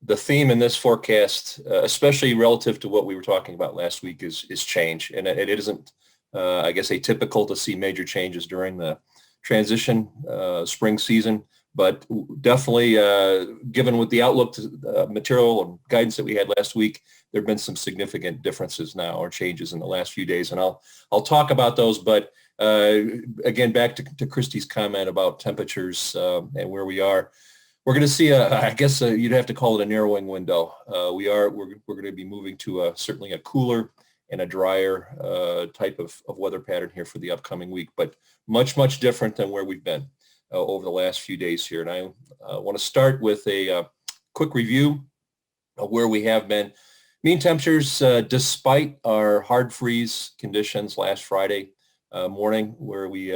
the theme in this forecast, especially relative to what we were talking about last week, is change. And it isn't, I guess, atypical to see major changes during the transition spring season. But definitely, given with the outlook to material and guidance that we had last week, there have been some significant differences now or changes in the last few days. And I'll talk about those. But again, back to Christy's comment about temperatures and where we are. We're going to see I guess you'd have to call it a narrowing window. We're going to be moving to certainly a cooler and a drier type of weather pattern here for the upcoming week, but much different than where we've been over the last few days here. And I want to start with a quick review of where we have been. Mean temperatures, despite our hard freeze conditions last Friday morning, where we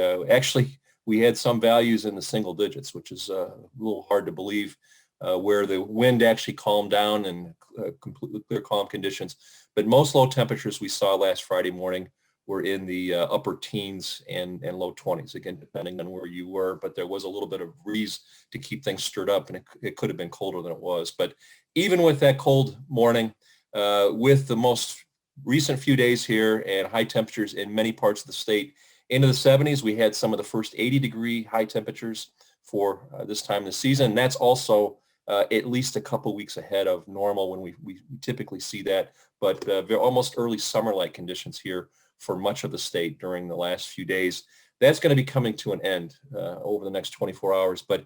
had some values in the single digits, which is a little hard to believe, where the wind actually calmed down and completely clear, calm conditions. But most low temperatures we saw last Friday morning were in the upper teens and low 20s, again, depending on where you were. But there was a little bit of breeze to keep things stirred up, and it could have been colder than it was. But even with that cold morning, with the most recent few days here and high temperatures in many parts of the state, into the 70s, we had some of the first 80-degree high temperatures for this time of the season. And that's also at least a couple weeks ahead of normal when we typically see that. But almost early summer-like conditions here for much of the state during the last few days. That's going to be coming to an end over the next 24 hours. But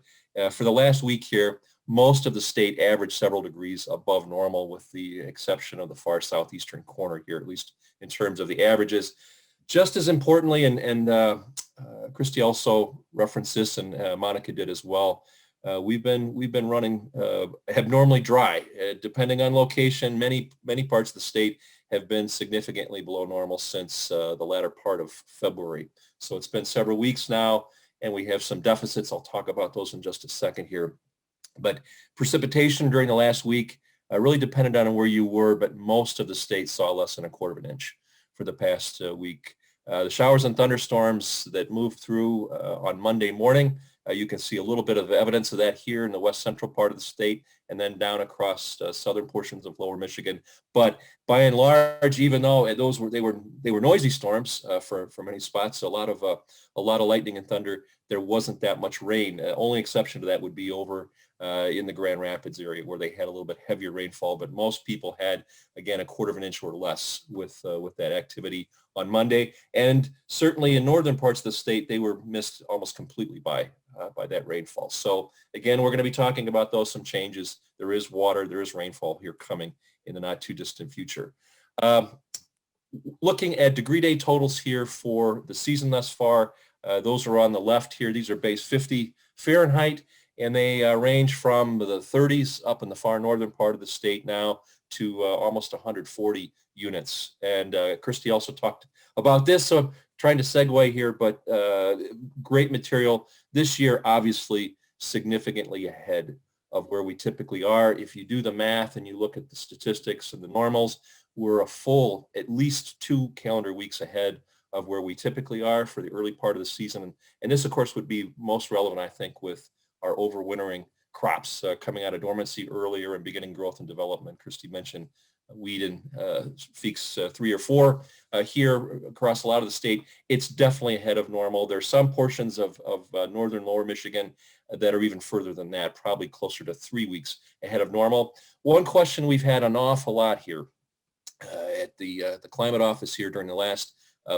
for the last week here, most of the state averaged several degrees above normal, with the exception of the far southeastern corner here, at least in terms of the averages. Just as importantly, and Christy also referenced this, and Monica did as well, we've been running abnormally dry. Depending on location, many parts of the state have been significantly below normal since the latter part of February. So it's been several weeks now, and we have some deficits. I'll talk about those in just a second here. But precipitation during the last week really depended on where you were, but most of the state saw less than a quarter of an inch for the past week. The showers and thunderstorms that moved through on Monday morning, you can see a little bit of evidence of that here in the west central part of the state, and then down across southern portions of lower Michigan. But by and large, even though they were noisy storms for many spots, a lot of lightning and thunder, there wasn't that much rain. Only exception to that would be over in the Grand Rapids area, where they had a little bit heavier rainfall. But most people had, again, a quarter of an inch or less with that activity on Monday. And certainly in northern parts of the state, they were missed almost completely by that rainfall. So again, we're going to be talking about some changes. There is water, there is rainfall here coming in the not too distant future. Looking at degree day totals here for the season thus far, those are on the left here. These are base 50 Fahrenheit, and they range from the 30s up in the far northern part of the state now to almost 140 units. And Christy also talked about this, so I'm trying to segue here, but great material this year, obviously significantly ahead of where we typically are. If you do the math and you look at the statistics and the normals, we're a full at least 2 calendar weeks ahead of where we typically are for the early part of the season. And this, of course, would be most relevant, I think, with our overwintering crops coming out of dormancy earlier and beginning growth and development. Christy mentioned wheat and Feeks 3 or 4 here across a lot of the state. It's definitely ahead of normal. There's some portions of northern lower Michigan that are even further than that, probably closer to 3 weeks ahead of normal. One question we've had an awful lot here at the climate office here during the last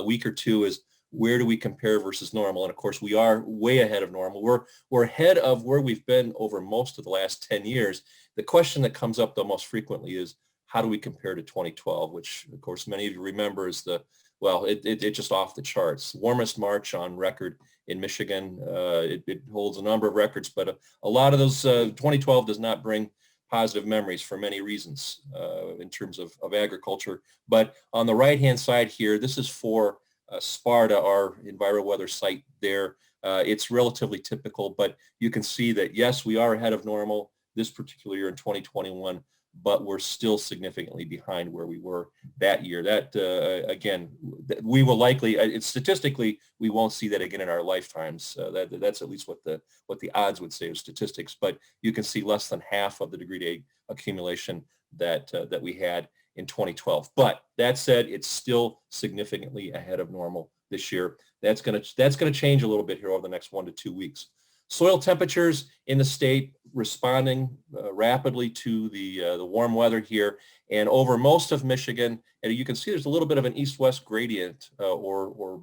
week or two is, where do we compare versus normal? And of course, we are way ahead of normal. We're ahead of where we've been over most of the last 10 years. The question that comes up, though, most frequently is, how do we compare to 2012, which, of course, many of you remember is it just off the charts. Warmest March on record in Michigan. It holds a number of records, but a lot of those, 2012 does not bring positive memories for many reasons in terms of agriculture. But on the right-hand side here, this is for Sparta, our EnviroWeather site there. It's relatively typical, but you can see that, yes, we are ahead of normal. this particular year in 2021, but we're still significantly behind where we were that year. That, again, we will likely, statistically, we won't see that again in our lifetimes. That's at least what the odds would say of statistics, but you can see less than half of the degree day accumulation that we had in 2012. But that said, it's still significantly ahead of normal this year. That's going to change a little bit here over the next 1 to 2 weeks. Soil temperatures in the state responding rapidly to the warm weather here, and over most of Michigan, and you can see there's a little bit of an east-west gradient or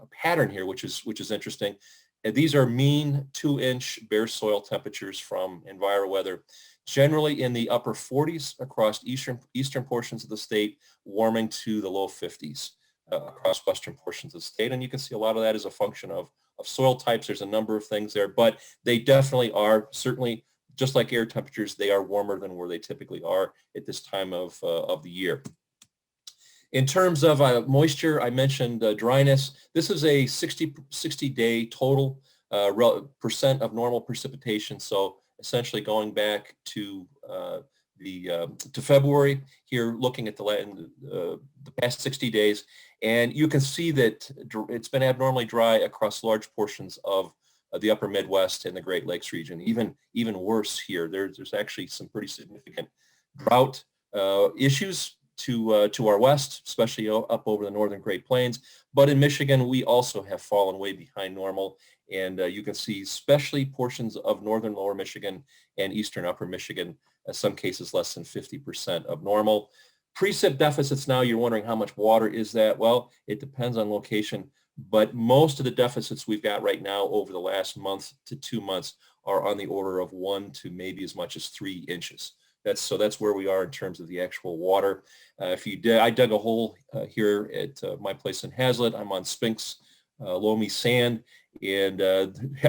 a pattern here, which is interesting. And these are mean 2-inch bare soil temperatures from EnviroWeather, generally in the upper 40s across eastern portions of the state, warming to the low 50s across western portions of the state. And you can see a lot of that is a function of soil types. There's a number of things there, but they definitely are, certainly just like air temperatures, they are warmer than where they typically are at this time of the year. In terms of moisture, I mentioned dryness. This is a 60-day total percent of normal precipitation. So essentially going back to February here, looking at the past 60 days, and you can see that it's been abnormally dry across large portions of the upper Midwest and the Great Lakes region. Even worse here, there's actually some pretty significant drought issues to our west, especially up over the northern Great Plains. But in Michigan, we also have fallen way behind normal, and you can see especially portions of northern lower Michigan and eastern upper Michigan, in some cases less than 50% of normal. Precip deficits now, you're wondering how much water is that? Well, it depends on location, but most of the deficits we've got right now over the last month to 2 months are on the order of 1 to maybe as much as 3 inches. That's where we are in terms of the actual water. I dug a hole here at my place in Hazlet. I'm on Spinks loamy sand, and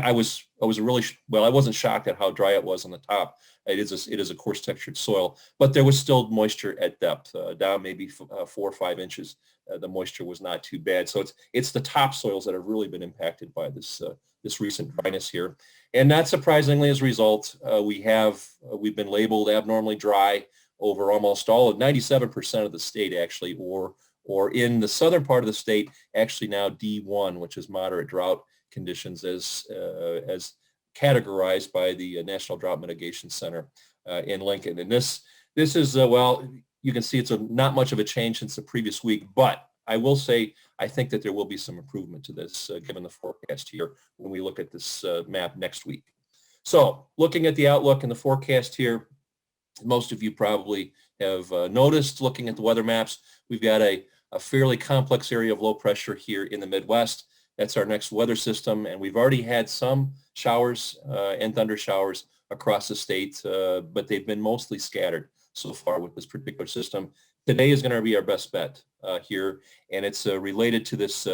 I wasn't shocked at how dry it was on the top. It is a coarse textured soil, but there was still moisture at depth, down maybe 4 or 5 inches. The moisture was not too bad. So it's the top soils that have really been impacted by this recent dryness here. And not surprisingly, as a result, we've been labeled abnormally dry over almost all of 97% of the state, actually, or in the southern part of the state, actually now D1, which is moderate drought conditions as categorized by the National Drought Mitigation Center in Lincoln. And this is, you can see it's not much of a change since the previous week, but I will say I think that there will be some improvement to this given the forecast here when we look at this map next week. So looking at the outlook and the forecast here, most of you probably have noticed looking at the weather maps, we've got a fairly complex area of low pressure here in the Midwest. That's our next weather system, and we've already had some showers and thunder showers across the state, but they've been mostly scattered so far with this particular system. Today is going to be our best bet here, and it's related to this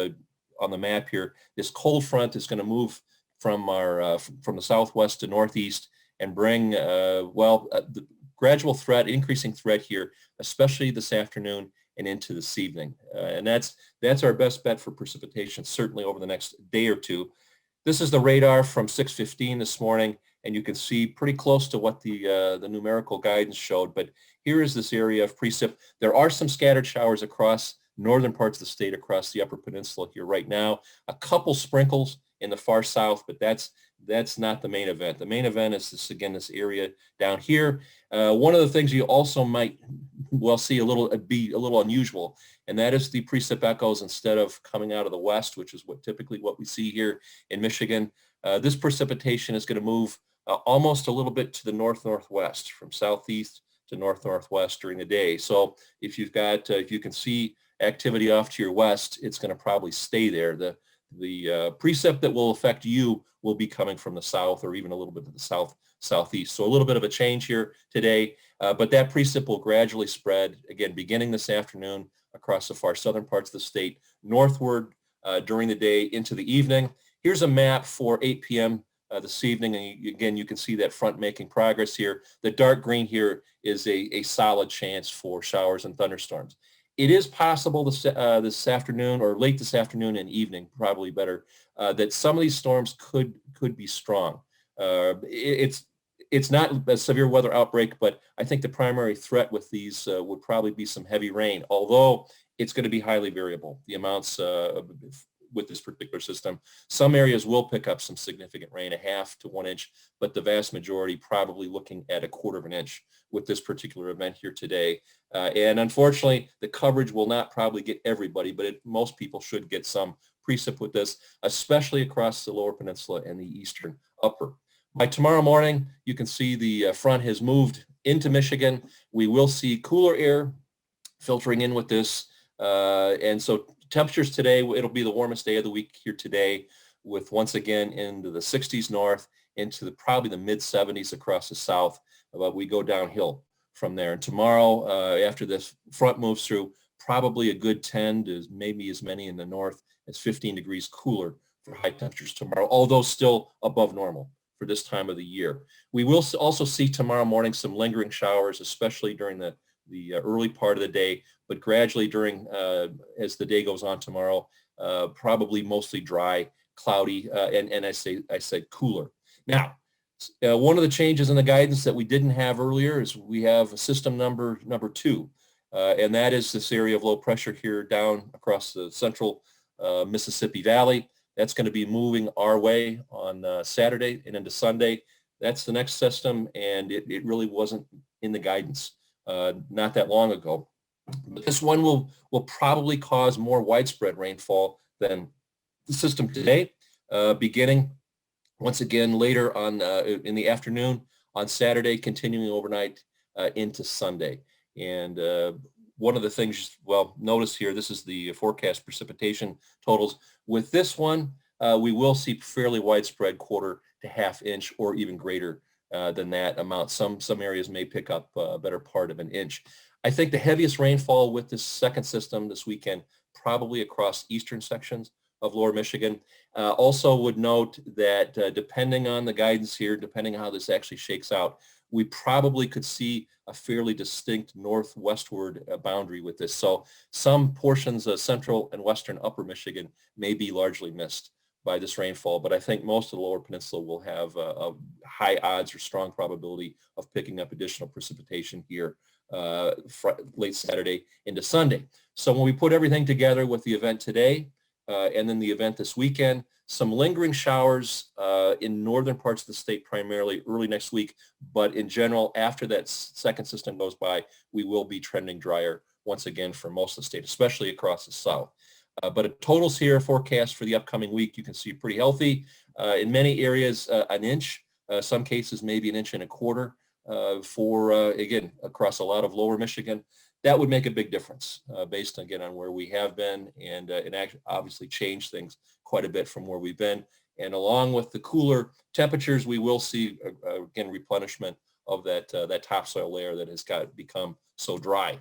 on the map here. This cold front is going to move from the southwest to northeast and bring the gradual threat, increasing threat here, especially this afternoon and into this evening. And that's our best bet for precipitation, certainly over the next day or two. This is the radar from 6:15 this morning, and you can see pretty close to what the numerical guidance showed. But here is this area of precip. There are some scattered showers across northern parts of the state, across the Upper Peninsula here right now. A couple sprinkles in the far south, but that's not the main event. The main event is this area down here. One of the things you also might see be a little unusual, and that is the precip echoes instead of coming out of the west, which is typically what we see here in Michigan. This precipitation is going to move almost a little bit to the north-northwest, from southeast to north-northwest during the day. So if you can see activity off to your west, it's going to probably stay there. The precip that will affect you will be coming from the south or even a little bit to the southeast. So a little bit of a change here today, but that precip will gradually spread, again, beginning this afternoon across the far southern parts of the state, northward during the day into the evening. Here's a map for 8 p.m. This evening, and again, you can see that front making progress here. The dark green here is a solid chance for showers and thunderstorms. It is possible this afternoon or late this afternoon and evening, probably better, that some of these storms could be strong. it's not a severe weather outbreak, but I think the primary threat with these would probably be some heavy rain, although it's going to be highly variable, the amounts with this particular system. Some areas will pick up some significant rain, 1/2 to 1 inch, but the vast majority probably looking at 1/4 of an inch with this particular event here today. And unfortunately, the coverage will not probably get everybody, but most people should get some precip with this, especially across the lower peninsula and the eastern upper. By tomorrow morning, you can see the front has moved into Michigan. We will see cooler air filtering in with this. And so temperatures today, it'll be the warmest day of the week here today, with once again into the 60s north, into probably the mid 70s across the south, but we go downhill from there. And tomorrow, after this front moves through, probably a good 10 to maybe as many in the north as 15 degrees cooler for high temperatures tomorrow, although still above normal for this time of the year. We will also see tomorrow morning some lingering showers, especially during the early part of the day, but gradually during as the day goes on tomorrow, probably mostly dry, cloudy, and I said cooler. Now, one of the changes in the guidance that we didn't have earlier is we have system number 2, and that is this area of low pressure here down across the central Mississippi Valley. That's going to be moving our way on Saturday and into Sunday. That's the next system, and it really wasn't in the guidance not that long ago. But this one will probably cause more widespread rainfall than the system today, beginning once again later on in the afternoon on Saturday, continuing overnight into Sunday. And one of the things, well, notice here, this is the forecast precipitation totals. With this one, we will see fairly widespread 1/4 to 1/2 inch or even greater than that amount. Some areas may pick up a better part of an inch. I think the heaviest rainfall with this second system this weekend, probably across eastern sections of lower Michigan. Also would note that depending on the guidance here, depending on how this actually shakes out, we probably could see a fairly distinct northwestward boundary with this. So some portions of central and western upper Michigan may be largely missed by this rainfall, but I think most of the lower peninsula will have a high odds or strong probability of picking up additional precipitation here late Saturday into Sunday. So when we put everything together with the event today and then the event this weekend, some lingering showers in northern parts of the state primarily early next week, but in general, after that second system goes by, we will be trending drier once again for most of the state, especially across the south. But totals here forecast for the upcoming week, you can see pretty healthy. In many areas, an inch, some cases maybe an inch and a quarter for, again, across a lot of lower Michigan. That would make a big difference based, again, on where we have been and actually obviously change things quite a bit from where we've been. And along with the cooler temperatures, we will see, again, replenishment of that topsoil layer that has become so dry.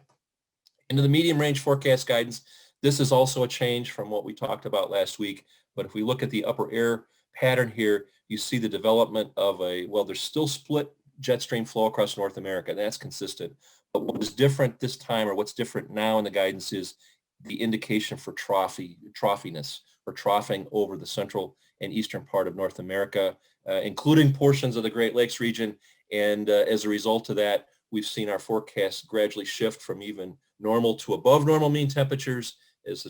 Into the medium range forecast guidance, this is also a change from what we talked about last week. But if we look at the upper air pattern here, you see the development of there's still split jet stream flow across North America, and that's consistent. But what is different this time, or what's different now in the guidance, is the indication for trophiness, or troughing over the central and eastern part of North America, including portions of the Great Lakes region. And as a result of that, we've seen our forecast gradually shift from even normal to above normal mean temperatures. As the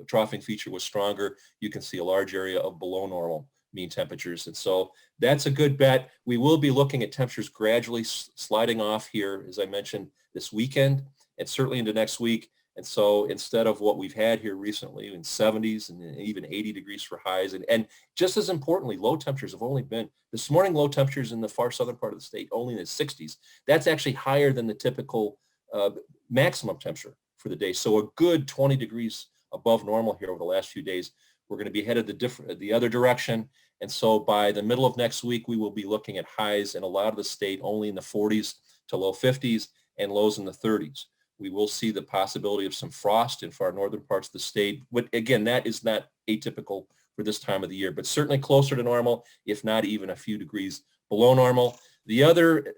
troughing feature was stronger, you can see a large area of below normal mean temperatures. And so that's a good bet. We will be looking at temperatures gradually sliding off here, as I mentioned, this weekend and certainly into next week. And so instead of what we've had here recently in 70s and even 80 degrees for highs, and just as importantly, low temperatures have only been, this morning low temperatures in the far southern part of the state only in the 60s. That's actually higher than the typical maximum temperature for the day. So a good 20 degrees above normal here over the last few days. We're going to be headed the other direction. And so by the middle of next week, we will be looking at highs in a lot of the state only in the 40s to low 50s and lows in the 30s. We will see the possibility of some frost in far northern parts of the state. But again, that is not atypical for this time of the year, but certainly closer to normal, if not even a few degrees below normal. The other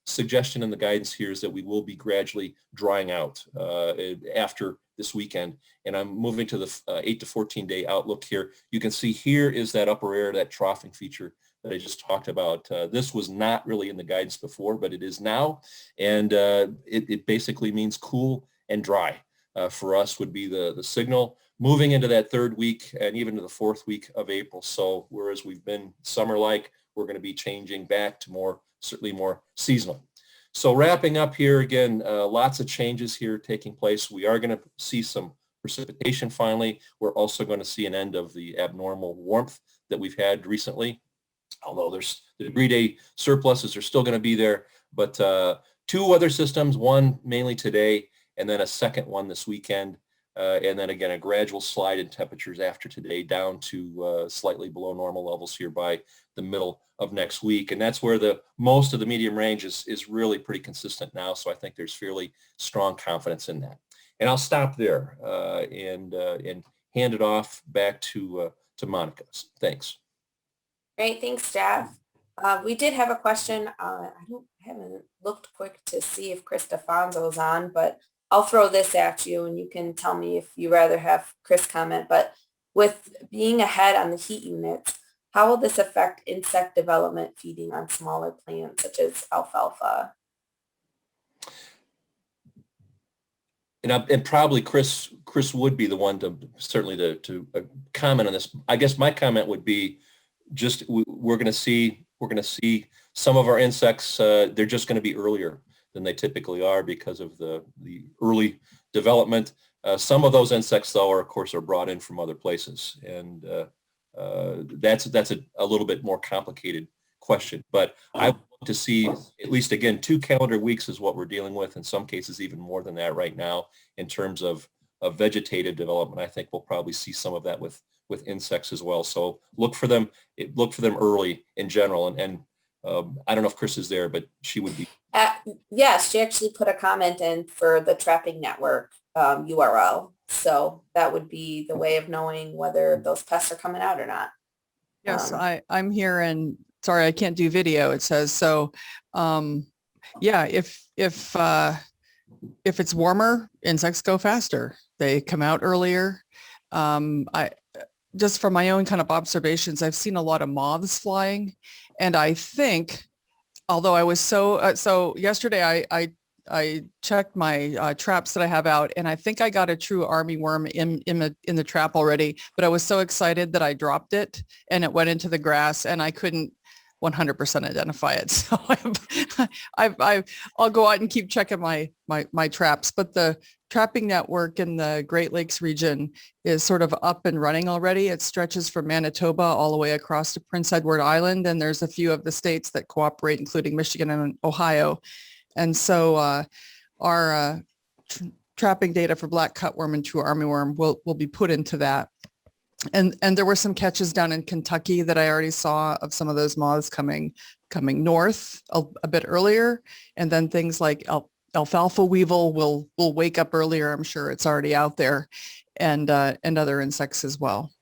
suggestion in the guidance here is that we will be gradually drying out after this weekend. And I'm moving to the 8 to 14 day outlook here. You can see here is that upper air, that troughing feature that I just talked about. This was not really in the guidance before, but it is now. And it basically means cool and dry for us would be the signal moving into that third week and even to the fourth week of April. So whereas we've been summer-like, we're going to be changing back to certainly more seasonal. So wrapping up here again, lots of changes here taking place. We are going to see some precipitation finally. We're also going to see an end of the abnormal warmth that we've had recently, although there's the degree day surpluses are still going to be there. But two weather systems, one mainly today, and then a second one this weekend. And then again, a gradual slide in temperatures after today down to slightly below normal levels here by the middle of next week. And that's where most of the medium range is really pretty consistent now. So I think there's fairly strong confidence in that. And I'll stop there and hand it off back to Monica. Thanks. Great, thanks, Jeff. We did have a question. I haven't looked quick to see if Chris Defonso is on, but I'll throw this at you and you can tell me if you rather have Chris comment. But with being ahead on the heat units, how will this affect insect development feeding on smaller plants such as alfalfa? And probably Chris would be the one to certainly to comment on this. I guess my comment would be just we're going to see some of our insects. They're just going to be earlier than they typically are because of the early development. Some of those insects, though, of course, are brought in from other places, and that's a little bit more complicated question. But I would like to see at least, again, 2 calendar weeks is what we're dealing with. In some cases, even more than that right now in terms of vegetative development. I think we'll probably see some of that with insects as well. So look for them early in general. And I don't know if Chris is there, but she would be. Yes, she actually put a comment in for the Trapping Network URL. So that would be the way of knowing whether those pests are coming out or not. Yes, I'm here, and sorry, I can't do video. It says so. Yeah, if it's warmer, insects go faster. They come out earlier. I just from my own kind of observations, I've seen a lot of moths flying, and I think, although I was so yesterday, I checked my traps that I have out, and I think I got a true armyworm in the trap already. But I was so excited that I dropped it, and it went into the grass, and I couldn't 100% identify it. So I'll go out and keep checking my traps. But the trapping network in the Great Lakes region is sort of up and running already. It stretches from Manitoba all the way across to Prince Edward Island, and there's a few of the states that cooperate, including Michigan and Ohio. And so our trapping data for black cutworm and true armyworm will be put into that. And there were some catches down in Kentucky that I already saw of some of those moths coming north a bit earlier. And then things like alfalfa weevil will wake up earlier. I'm sure it's already out there, and other insects as well.